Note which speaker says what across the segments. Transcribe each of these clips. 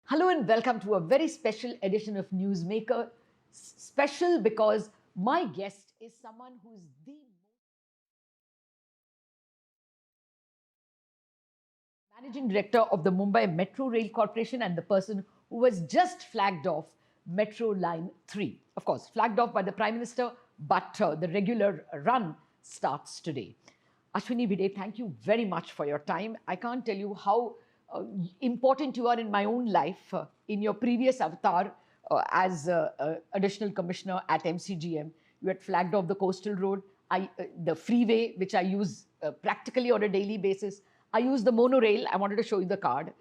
Speaker 1: Hello and welcome to a very special edition of Newsmaker. Special because my guest is someone who's the managing director of the Mumbai Metro Rail Corporation and the person who was just flagged off Metro Line 3. Of course, flagged off by the Prime Minister, but the regular run starts today. Ashwini Bhide, thank you very much for your time. I can't tell you how important you are in my own life. In your previous avatar as additional commissioner at MCGM, you had flagged off the coastal road, the freeway, which I use practically on a daily basis. I use the monorail. I wanted to show you the card.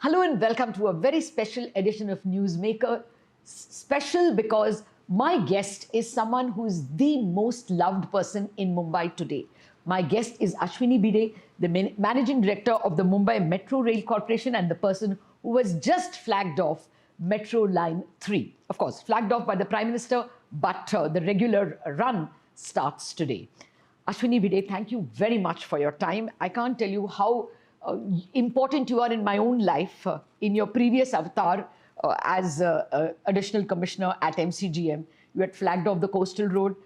Speaker 1: Hello and welcome to a very special edition of Newsmaker. Special because my guest is someone who is the most loved person in Mumbai today. My guest is Ashwini Bhide, the managing director of the Mumbai Metro Rail Corporation and the person who was just flagged off Metro Line 3. Of course, flagged off by the Prime Minister, but the regular run starts today. Ashwini Bhide, thank you very much for your time. I can't tell you how important you are in my own life. In your previous avatar as additional commissioner at MCGM, you had flagged off the coastal road,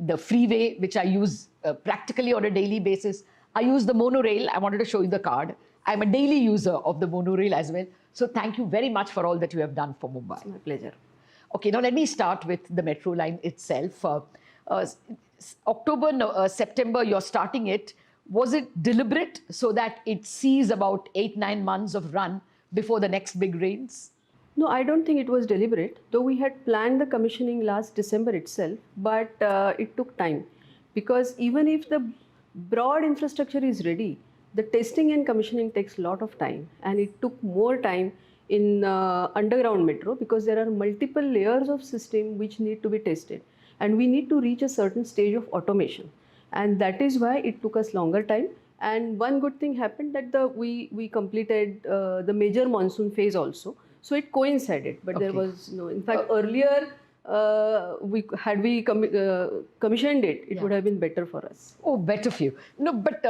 Speaker 1: the freeway, which I use practically on a daily basis. I use the monorail. I wanted to show you the card. I'm a daily user of the monorail as well. So thank you very much for all that you have done for Mumbai.
Speaker 2: It's my pleasure.
Speaker 1: Okay, now let me start with the metro line itself. September, you're starting it. Was it deliberate so that it sees about 8-9 months of run before the next big rains?
Speaker 2: No, I don't think it was deliberate, though we had planned the commissioning last December itself, but it took time because even if the broad infrastructure is ready, the testing and commissioning takes a lot of time, and it took more time in underground metro because there are multiple layers of system which need to be tested, and we need to reach a certain stage of automation. And that is why it took us longer time. And one good thing happened that we completed the major monsoon phase also. So it coincided, but okay. There was no, in fact, earlier commissioned it, it would have been better for us.
Speaker 1: Oh, better for you. No, but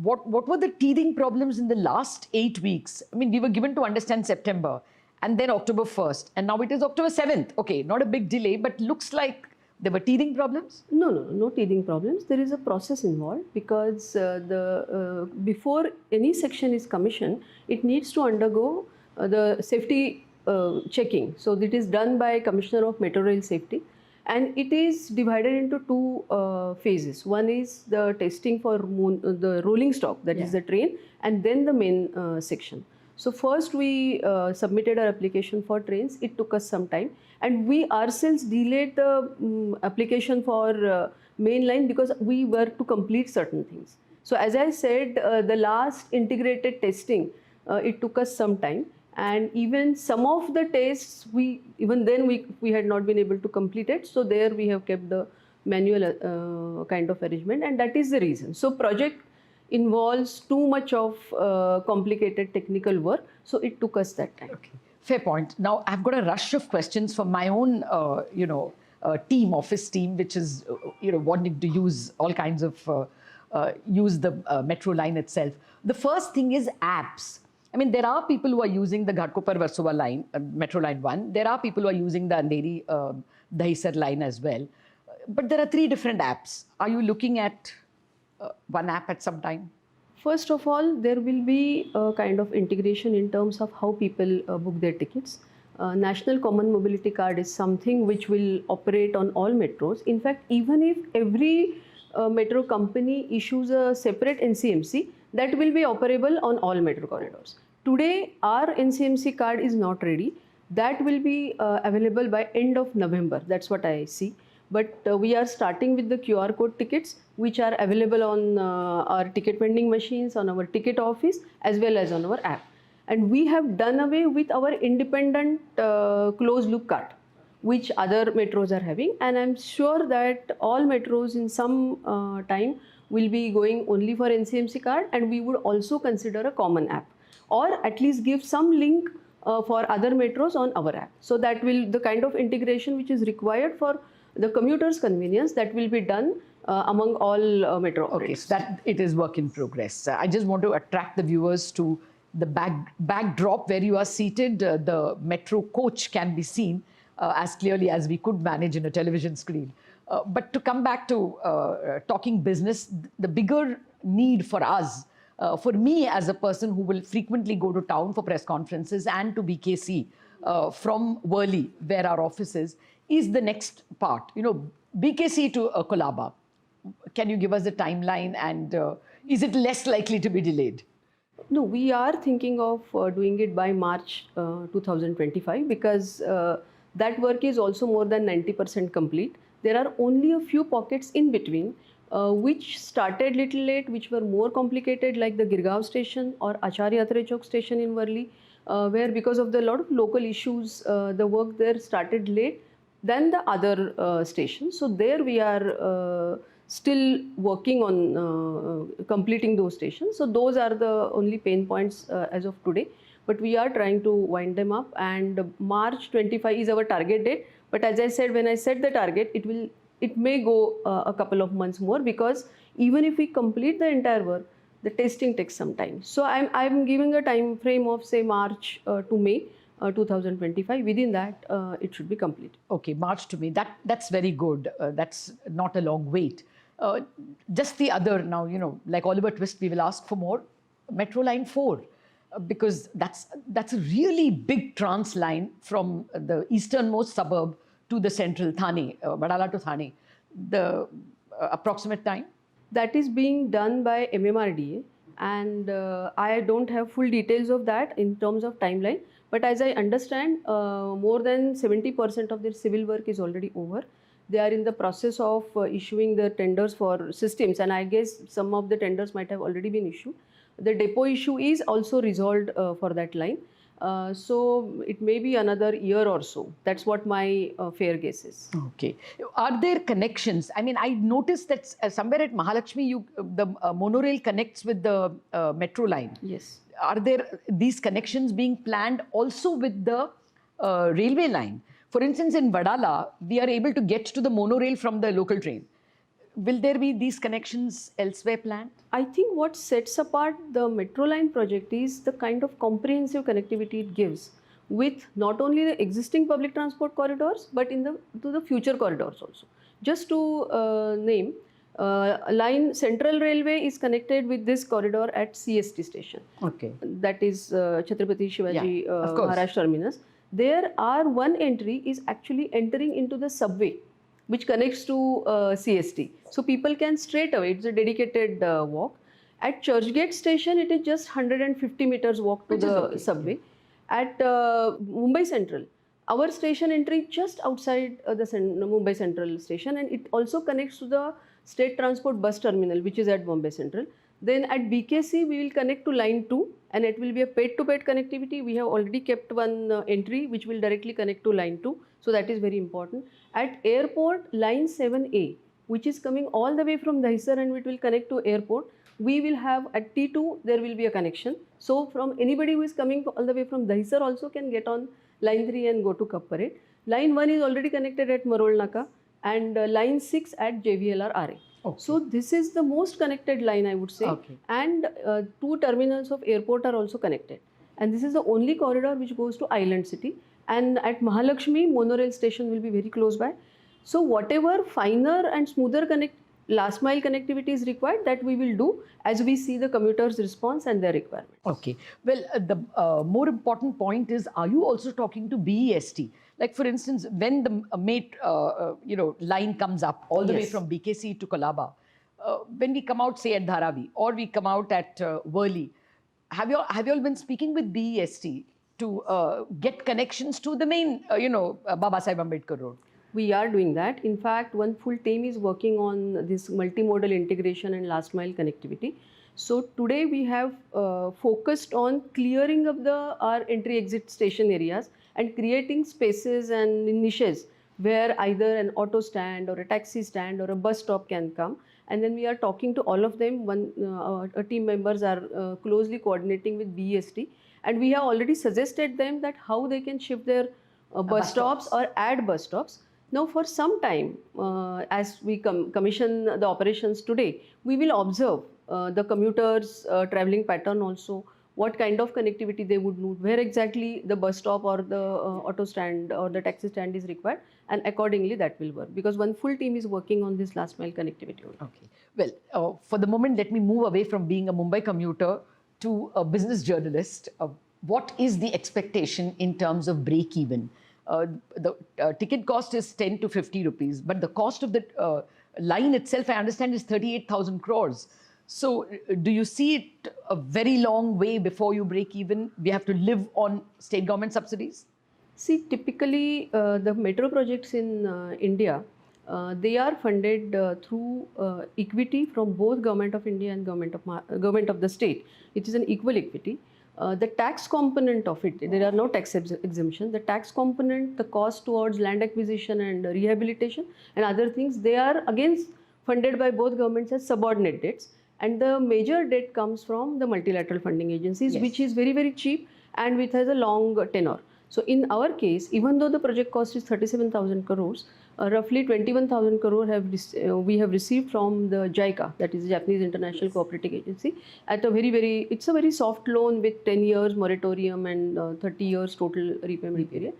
Speaker 1: what were the teething problems in the last 8 weeks? I mean, we were given to understand September and then October 1st, and now it is October 7th. Okay, not a big delay, but looks like there were teething problems?
Speaker 2: No teething problems. There is a process involved because before any section is commissioned, it needs to undergo the safety checking. So it is done by Commissioner of Metro Rail Safety, and it is divided into two phases. One is the testing for the rolling stock, that is the train, and then the main section. So first we submitted our application for trains. It took us some time, and we ourselves delayed the application for main line because we were to complete certain things. So as I said, the last integrated testing, it took us some time, and even some of the tests, we had not been able to complete it. So there we have kept the manual kind of arrangement, and that is the reason. So project involves too much of complicated technical work, so it took us that time.
Speaker 1: Okay, fair point. Now I've got a rush of questions from my own, office team, which is, wanting to use all kinds of use the metro line itself. The first thing is apps. I mean, there are people who are using the Ghatkopar-Versova line, Metro Line 1. There are people who are using the Andheri-Dahisar line as well. But there are 3 different apps. Are you looking at one app at some time?
Speaker 2: First of all, there will be a kind of integration in terms of how people book their tickets. National Common Mobility Card is something which will operate on all metros. In fact, even if every metro company issues a separate NCMC, that will be operable on all metro corridors. Today, our NCMC card is not ready. That will be available by end of November. That's what I see. But we are starting with the QR code tickets, which are available on our ticket vending machines, on our ticket office, as well as on our app. And we have done away with our independent closed loop card, which other metros are having. And I'm sure that all metros in some time will be going only for NCMC card, and we would also consider a common app, or at least give some link for other metros on our app. So that will, the kind of integration which is required for the commuter's convenience, that will be done among all metro operators.
Speaker 1: Okay, so that it is work in progress. I just want to attract the viewers to the backdrop where you are seated. The metro coach can be seen as clearly as we could manage in a television screen. But to come back to talking business, the bigger need for us, for me as a person who will frequently go to town for press conferences and to BKC from Worli, where our office is the next part. You know, BKC to Colaba. Can you give us a timeline, and is it less likely to be delayed?
Speaker 2: No, we are thinking of doing it by March 2025, because that work is also more than 90% complete. There are only a few pockets in between which started little late, which were more complicated, like the Girgaon station or Acharya Atre Chowk station in Worli, where because of the lot of local issues, the work there started late than the other stations. So there we are still working on completing those stations. So those are the only pain points as of today. But we are trying to wind them up, and March 25 is our target date. But as I said, when I set the target, it may go a couple of months more, because even if we complete the entire work, the testing takes some time. So I'm giving a time frame of, say, March to May 2025. Within that, it should be complete.
Speaker 1: Okay, March to May. That's very good. That's not a long wait. Just the other, now, you know, like Oliver Twist, we will ask for more. Metro Line 4. Because that's a really big trans line from the easternmost suburb to the central Thane, Vadala to Thane. The approximate time?
Speaker 2: That is being done by MMRDA, and I don't have full details of that in terms of timeline. But as I understand, more than 70% of their civil work is already over. They are in the process of issuing the tenders for systems, and I guess some of the tenders might have already been issued. The depot issue is also resolved for that line. So it may be another year or so. That's what my fair guess is.
Speaker 1: Okay. Are there connections? I mean, I noticed that somewhere at Mahalakshmi, the monorail connects with the metro line.
Speaker 2: Yes.
Speaker 1: Are there these connections being planned also with the railway line? For instance, in Vadala, we are able to get to the monorail from the local train. Will there be these connections elsewhere planned?
Speaker 2: I think what sets apart the metro line project is the kind of comprehensive connectivity it gives with not only the existing public transport corridors, but to the future corridors also. Just to name, line Central Railway is connected with this corridor at CST station.
Speaker 1: Okay.
Speaker 2: That is Chhatrapati Shivaji Maharaj Terminus. There are one entry is actually entering into the subway, which connects to CST. So people can straight away, it's a dedicated walk. At Churchgate station, it is just 150 meters walk to the subway. At Mumbai Central, our station entry just outside the Mumbai Central station, and it also connects to the State Transport Bus Terminal, which is at Bombay Central. Then at BKC, we will connect to line 2, and it will be a paid-to-paid connectivity. We have already kept one entry which will directly connect to line 2. So that is very important. At airport, line 7A, which is coming all the way from Dahisar and it will connect to airport, we will have at T2, there will be a connection. So from anybody who is coming all the way from Dahisar also can get on line 3 and go to Cup Parade. Line 1 is already connected at Marol Naka, and line 6 at JVLR Aarey.
Speaker 1: Okay.
Speaker 2: So this is the most connected line, I would say.
Speaker 1: Okay.
Speaker 2: And two terminals of airport are also connected. And this is the only corridor which goes to Island City. And at Mahalakshmi, monorail station will be very close by. So whatever finer and smoother last mile connectivity is required, that we will do as we see the commuters' response and their requirement.
Speaker 1: Okay. Well, the more important point is, are you also talking to BEST? Like, for instance, when the line comes up all the way
Speaker 2: Yes.
Speaker 1: from BKC to Kaba, when we come out, say, at Dharavi, or we come out at Worli, have you all been speaking with BEST to get connections to the main, Baba Saheb Ambedkar Road?
Speaker 2: We are doing that. In fact, one full team is working on this multimodal integration and last mile connectivity. So today we have focused on clearing of our entry-exit station areas and creating spaces and niches where either an auto stand or a taxi stand or a bus stop can come. And then we are talking to all of them. Our team members are closely coordinating with BEST, and we have already suggested them that how they can shift their bus stops or add bus stops. Now, for some time, as we commission the operations today, we will observe the commuters' traveling pattern also, what kind of connectivity they would need, where exactly the bus stop or the auto stand or the taxi stand is required, and accordingly that will work. Because one full team is working on this last mile connectivity.
Speaker 1: Okay. Well, for the moment, let me move away from being a Mumbai commuter to a business journalist. What is the expectation in terms of break even? The ticket cost is 10 to 50 rupees, but the cost of the line itself, I understand, is 38,000 crores. So do you see it a very long way before you break even? We have to live on state government subsidies?
Speaker 2: See, typically the metro projects in India, they are funded through equity from both Government of India and Government of the state. It is an equal equity. The tax component of it, there are no tax exemptions. The tax component, the cost towards land acquisition and rehabilitation and other things, they are again funded by both governments as subordinate debts. And the major debt comes from the multilateral funding agencies,
Speaker 1: Yes.
Speaker 2: which is very, very cheap and which has a long tenor. So in our case, even though the project cost is 37,000 crores, roughly 21,000 crore we have received from the JICA, that is the Japanese International Cooperating Agency, at a it's a very soft loan with 10 years moratorium and 30 years total repayment period.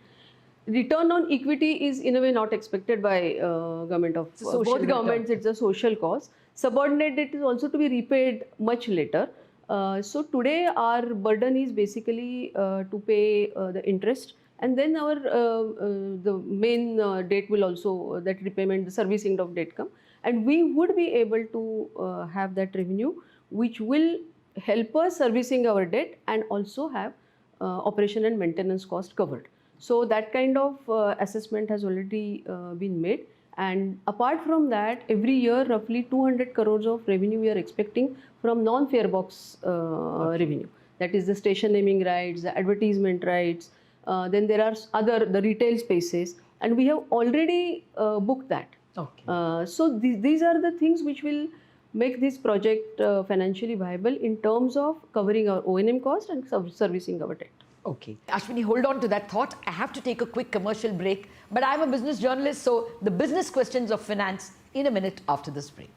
Speaker 2: Return on equity is in a way not expected by government of both governments. It's a social cause. Subordinate debt is also to be repaid much later. So today our burden is basically to pay the interest, and then our the main debt will also that repayment, the servicing of debt come, and we would be able to have that revenue which will help us servicing our debt and also have operation and maintenance cost covered. So that kind of assessment has already been made. And apart from that, every year roughly 200 crores of revenue we are expecting from non-fare box revenue. That is the station naming rights, the advertisement rights, then there are the retail spaces, and we have already booked that.
Speaker 1: Okay.
Speaker 2: So these are the things which will make this project financially viable in terms of covering our O&M cost and servicing our debt.
Speaker 1: Okay. Ashwini, hold on to that thought. I have to take a quick commercial break, but I'm a business journalist, so the business questions of finance in a minute after this break.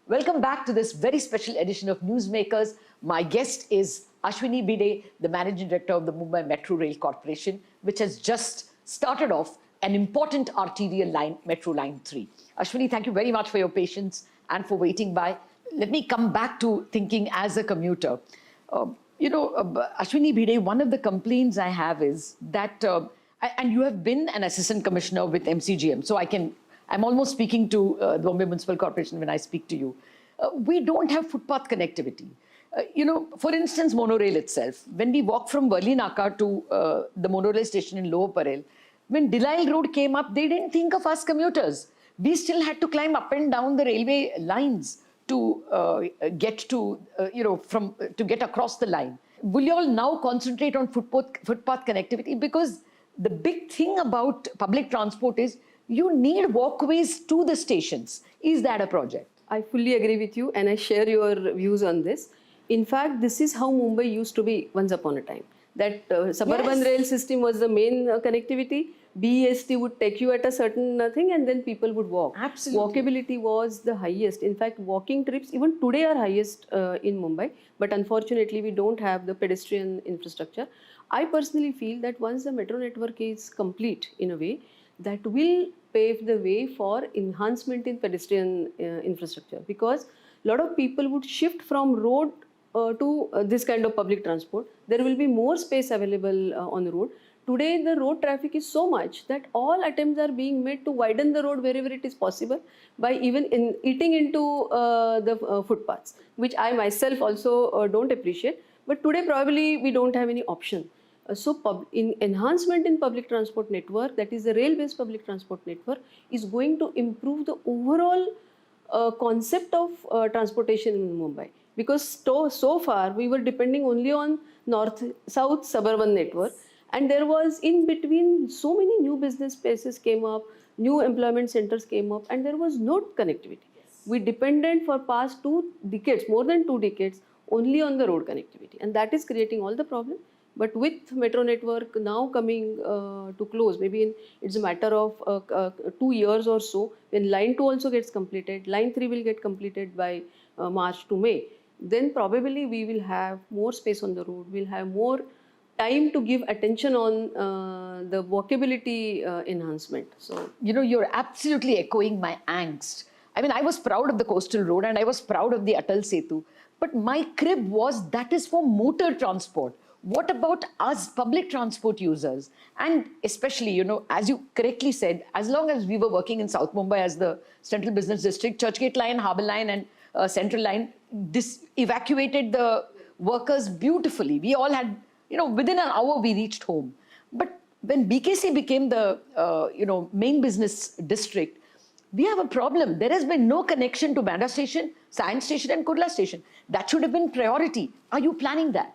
Speaker 1: Welcome back to this very special edition of Newsmakers. My guest is Ashwini Bhide, the Managing Director of the Mumbai Metro Rail Corporation, which has just started off an important arterial line, Metro Line 3. Ashwini, thank you very much for your patience and for waiting by. Let me come back to thinking as a commuter. Ashwini Bhide, one of the complaints I have is that, and you have been an assistant commissioner with MCGM, so I'm almost speaking to the Bombay Municipal Corporation when I speak to you. We don't have footpath connectivity. For instance, monorail itself. When we walk from Worli Naka to the monorail station in Lower Parel, when Delisle Road came up, they didn't think of us commuters. We still had to climb up and down the railway lines to get across the line. Will you all now concentrate on footpath connectivity? Because the big thing about public transport is you need walkways to the stations. Is that a project?
Speaker 2: I fully agree with you and I share your views on this. In fact, this is how Mumbai used to be once upon a time. That suburban rail system was the main connectivity. BEST would take you at a certain thing and then people would walk.
Speaker 1: Absolutely.
Speaker 2: Walkability was the highest. In fact, walking trips even today are highest in Mumbai. But unfortunately, we don't have the pedestrian infrastructure. I personally feel that once the metro network is complete in a way, that will pave the way for enhancement in pedestrian infrastructure, because a lot of people would shift from road to this kind of public transport. There will be more space available on the road. Today the road traffic is so much that all attempts are being made to widen the road wherever it is possible by even eating into the footpaths, which I myself also don't appreciate. But today probably we don't have any option. In enhancement in public transport network, that is the rail-based public transport network, is going to improve the overall concept of transportation in Mumbai. Because so far we were depending only on north-south suburban network, and there was in between so many new business spaces came up, new employment centers came up, and there was no connectivity. We depended for past 2 decades, more than 2 decades, only on the road connectivity, and that is creating all the problem. But with metro network now coming to close, maybe it's a matter of 2 years or so, when line 2 also gets completed, line 3 will get completed by March to May, then probably we will have more space on the road, we'll have more time to give attention on the walkability enhancement. So,
Speaker 1: you're absolutely echoing my angst. I mean, I was proud of the coastal road and I was proud of the Atal Setu, but my crib was that is for motor transport. What about us public transport users? And especially, as you correctly said, as long as we were working in South Mumbai as the Central Business District, Churchgate Line, Harbour Line and Central Line, this evacuated the workers beautifully. We all had, within an hour we reached home. But when BKC became the, main business district, we have a problem. There has been no connection to Bandra Station, Science Station and Kurla Station. That should have been priority. Are you planning that?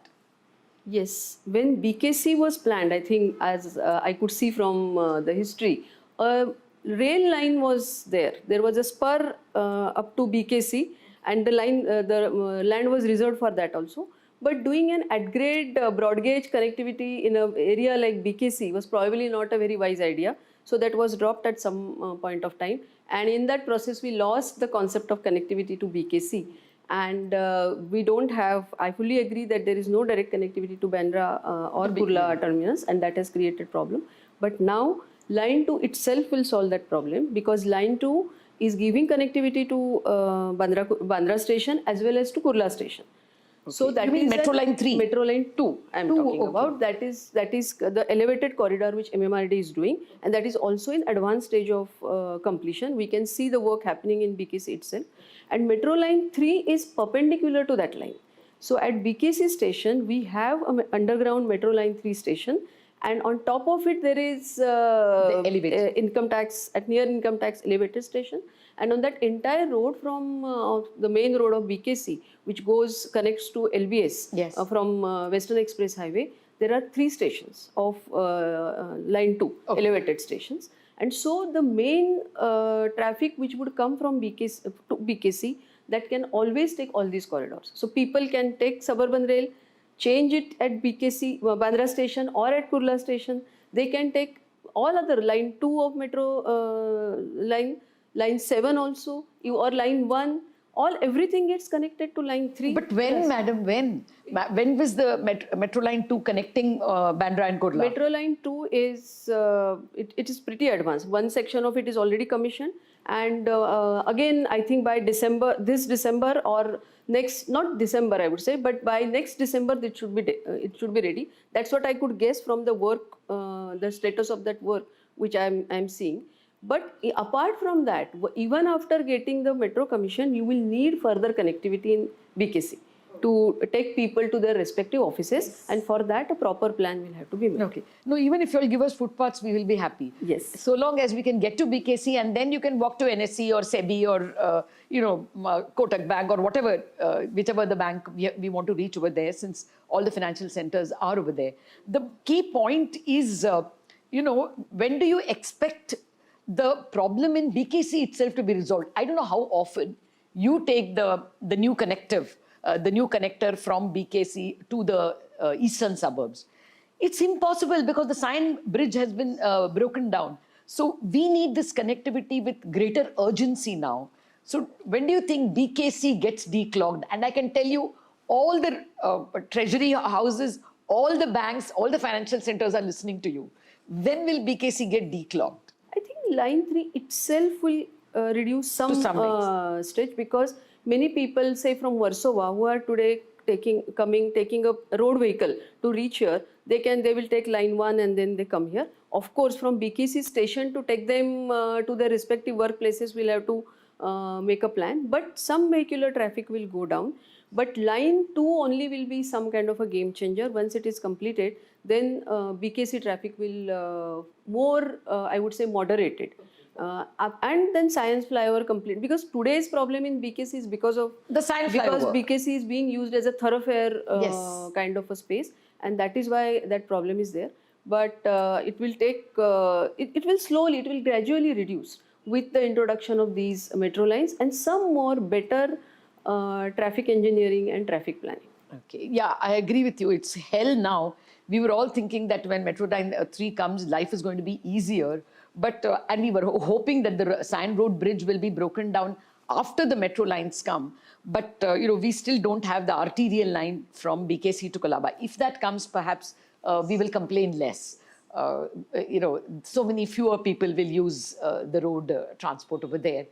Speaker 2: Yes, when BKC was planned, I think as I could see from the history, a rail line was there. There was a spur up to BKC and the land was reserved for that also. But doing an at-grade broad gauge connectivity in an area like BKC was probably not a very wise idea. So that was dropped at some point of time. And in that process, we lost the concept of connectivity to BKC. And we don't have, I fully agree that there is no direct connectivity to Bandra or Kurla terminus, and that has created problem. But now line 2 itself will solve that problem, because line 2 is giving connectivity to Bandra station as well as to Kurla station.
Speaker 1: Okay. So that means Metro Line 3?
Speaker 2: Metro Line 2 I am talking about. That is the elevated corridor which MMRD is doing, and that is also in advanced stage of completion. We can see the work happening in BKC itself. And Metro Line 3 is perpendicular to that line. So at BKC station, we have an underground Metro Line 3 station, and on top of it there is
Speaker 1: the elevated
Speaker 2: income tax, at near income tax elevated station. And on that entire road from the main road of BKC, which connects to LBS,
Speaker 1: yes,
Speaker 2: from Western Express Highway, there are 3 stations of line 2, elevated stations. And so the main traffic which would come from BKC to BKC, that can always take all these corridors. So people can take suburban rail, change it at BKC, Bandra station or at Kurla station. They can take all other line 2 of metro line 7 also, or line 1, everything gets connected to line 3.
Speaker 1: But when, madam, when? When was the Metro Line 2 connecting Bandra and Kurla?
Speaker 2: Metro Line 2 is, it is pretty advanced. One section of it is already commissioned. And again, I think by this December or next, not December I would say, but by next December it should be ready. That's what I could guess from the work, the status of that work which I'm seeing. But apart from that, even after getting the metro commission, you will need further connectivity in BKC to take people to their respective offices, and for that a proper plan will have to be made.
Speaker 1: Okay. No, even if you'll give us footpaths, we will be happy.
Speaker 2: Yes.
Speaker 1: So long as we can get to BKC and then you can walk to NSE or SEBI or, Kotak Bank or whatever, whichever the bank we want to reach over there, since all the financial centers are over there. The key point is, when do you expect the problem in BKC itself to be resolved? I don't know how often you take the new connector from BKC to the eastern suburbs. It's impossible because the Sion Bridge has been broken down. So we need this connectivity with greater urgency now. So when do you think BKC gets declogged? And I can tell you, all the treasury houses, all the banks, all the financial centers are listening to you. When will BKC get declogged?
Speaker 2: I think line 3 itself will reduce some stretch, because many people, say from Warsaw, who are today taking a road vehicle to reach here, they will take line 1 and then they come here. Of course, from BKC station to take them to their respective workplaces, we'll have to make a plan. But some vehicular traffic will go down. But line 2 only will be some kind of a game changer. Once it is completed, then BKC traffic will more, I would say, moderated. And then Science Flyover complete, because today's problem in BKC is because of
Speaker 1: the Science Flyover.
Speaker 2: Because BKC is being used as a thoroughfare kind of a space, and that is why that problem is there. But it will take, it will gradually reduce with the introduction of these metro lines and some more better traffic engineering and traffic planning.
Speaker 1: Okay, yeah, I agree with you. It's hell now. We were all thinking that when Metro Line 3 comes, life is going to be easier. But and we were hoping that the Sion Road Bridge will be broken down after the metro lines come. But we still don't have the arterial line from BKC to Kaba. If that comes, perhaps we will complain less. So many fewer people will use the road transport over there.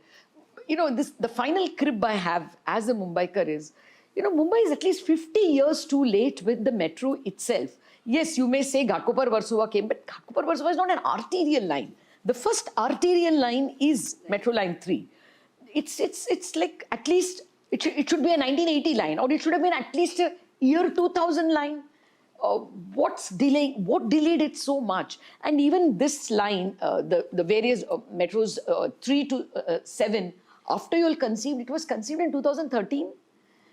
Speaker 1: The final crib I have as a Mumbaiker is, Mumbai is at least 50 years too late with the metro itself. Yes, you may say Ghatkopar-Versova came, but Ghatkopar-Versova is not an arterial line. The first arterial line is Metro Line 3. It's like, at least it should be a 1980 line, or it should have been at least a year 2000 line. What delayed it so much? And even this line, the various metros 3 to 7, after you all conceived, it was conceived in 2013.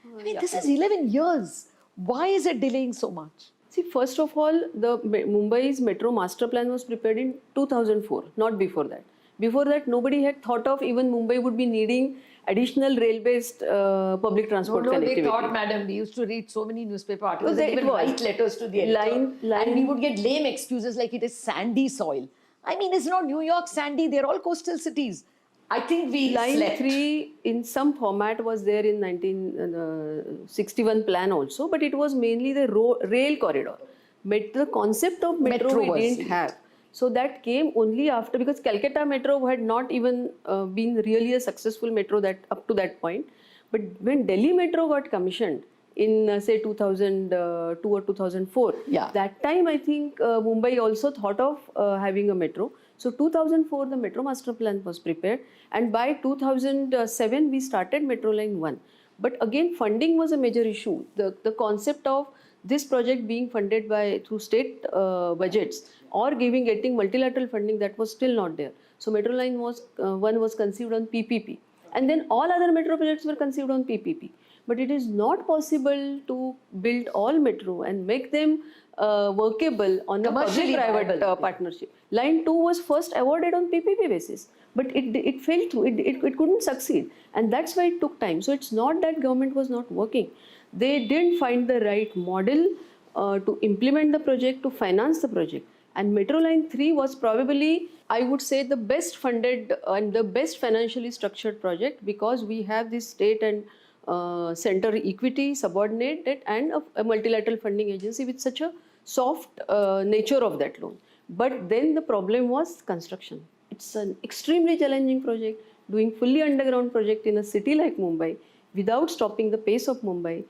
Speaker 1: I mean, this is 11 years. Why is it delaying so much?
Speaker 2: See, first of all, the Mumbai's metro master plan was prepared in 2004, not before that. Before that, nobody had thought of even Mumbai would be needing additional rail-based public transport connectivity.
Speaker 1: They thought, madam, we used to read so many newspaper articles and even write letters to the editor. And we would get lame excuses like it is sandy soil. I mean, it's not New York sandy, they're all coastal cities. I think we
Speaker 2: Line 3 in some format was there in 1961 plan also, but it was mainly the rail corridor. The concept of metro we didn't have. So that came only after, because Calcutta Metro had not even been really a successful metro up to that point. But when Delhi Metro got commissioned in say 2002 or 2004, that time I think Mumbai also thought of having a metro. So 2004 the Metro Master Plan was prepared, and by 2007 we started Metro Line 1. But again, funding was a major issue. The concept of this project being funded through state budgets or getting multilateral funding, that was still not there. So Metro Line 1 was conceived on PPP, and then all other metro projects were conceived on PPP. But it is not possible to build all metro and make them workable on a public-private partnership. Line 2 was first awarded on PPP basis, but it failed through. It couldn't succeed, and that's why it took time. So it's not that government was not working. They didn't find the right model to implement the project, to finance the project. And Metro Line 3 was probably, I would say, the best funded and the best financially structured project, because we have this state and center equity, subordinate debt, and a multilateral funding agency with such a soft nature of that loan. But then the problem was construction. It's an extremely challenging project, doing fully underground project in a city like Mumbai without stopping the pace of Mumbai,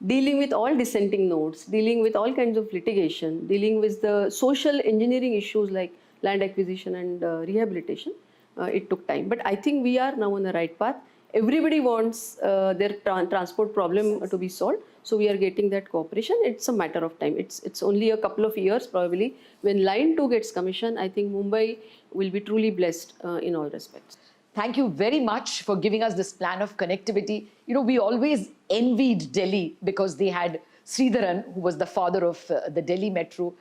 Speaker 2: dealing with all dissenting notes, dealing with all kinds of litigation, dealing with the social engineering issues like land acquisition and rehabilitation. It took time. But I think we are now on the right path. Everybody wants their transport problem to be solved. So we are getting that cooperation. It's a matter of time. It's only a couple of years probably. When Line 2 gets commissioned, I think Mumbai will be truly blessed in all respects.
Speaker 1: Thank you very much for giving us this plan of connectivity. You know, we always envied Delhi because they had Sridharan, who was the father of the Delhi Metro.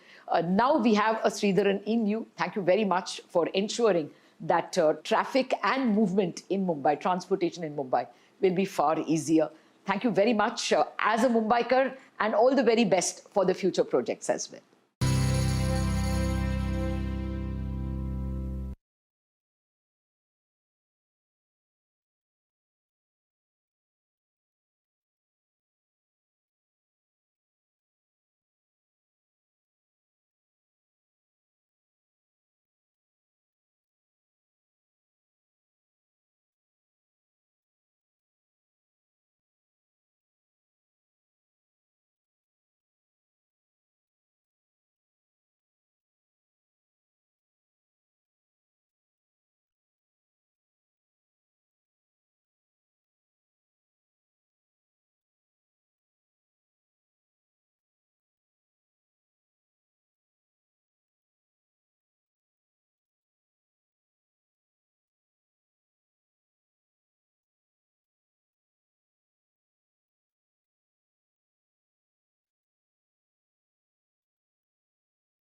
Speaker 1: Now we have a Sridharan in you. Thank you very much for ensuring that traffic and movement in Mumbai, transportation in Mumbai, will be far easier. Thank you very much as a Mumbaikar, and all the very best for the future projects as well.